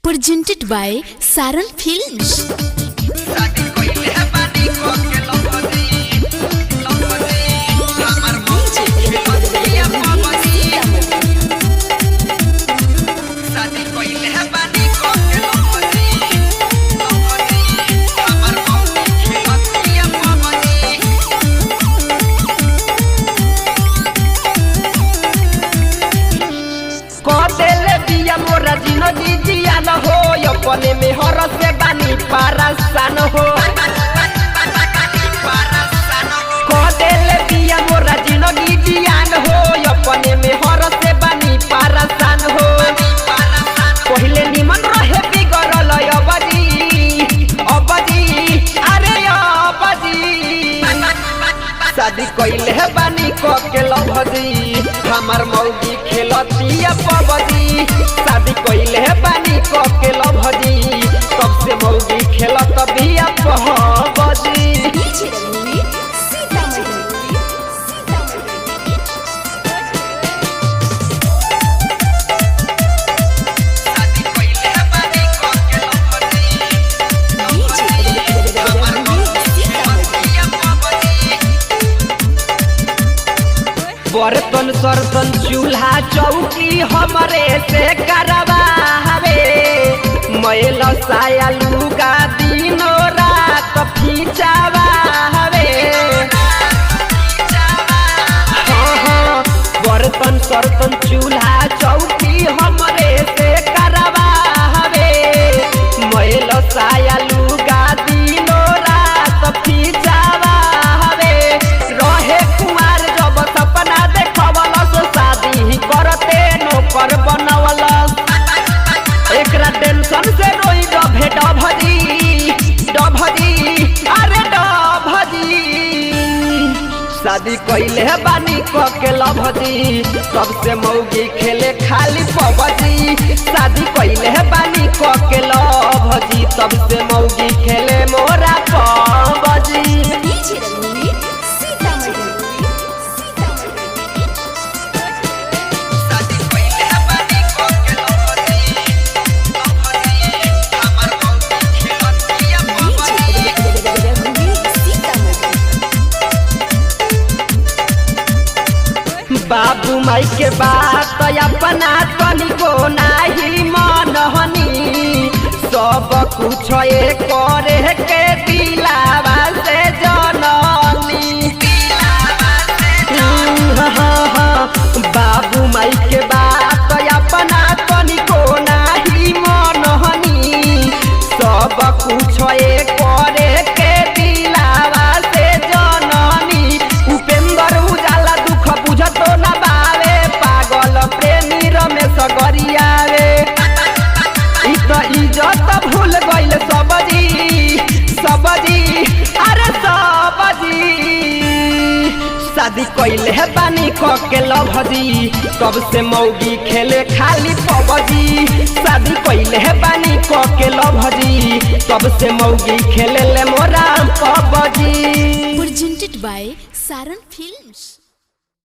Presented by Saran Films. हो अपने में हर से बानी पारसान हो कदेले बिया मोरा जिंदगी जियान हो अपने में हर से बानी पारसान हो पहले निमन रहे बिगड़ल अबजी अरे अबजी शादी कइले बानी क के लभजी हमार मौगी खेलतिया पबजी शादी कइले बानी क के लभजी तब से मौगी खेलत बिया पबजी बर्तन सर्तन चूल्हा चौकी हमरे से करवावे मैल साया लुगा दिनो रात खिंचावे बर्तन सर्तन चूल्हा चौकी हमरे से करवावे मैल साया लुगा दिनो रात खिंचावे रहे कुमार जब सपना करते नौकर बनवल एकरा टेंशन से रोई डभे डभजी अरे डभजी शादी कइले बानी क के लभजी तब से मौगी खेले खाली पबजी शादी कइले बानी क के लभजी तब से मौगी खेले मोरा पबजी बाबू माई के बात अपना तनिको नाही मनहनी सब कुछ करे के दिलावा से जननी बाबू माई के बात अपना तनिको नाही मनहनी सब कुछ करे के दिलावा से जननी उपेंद्र उजाला दुख बुझतो न बावे पागल प्रेमी रमेश गरियावे इ त इज्जत भूल गइल सबजी अरे सबजी शादी कइले बानी क के लभजी तब से मौगी खेले खाली पबजी शादी कइले बानी क के लभजी तब से मौगी खेले ले मोरा PUBG Presented by Saran Films.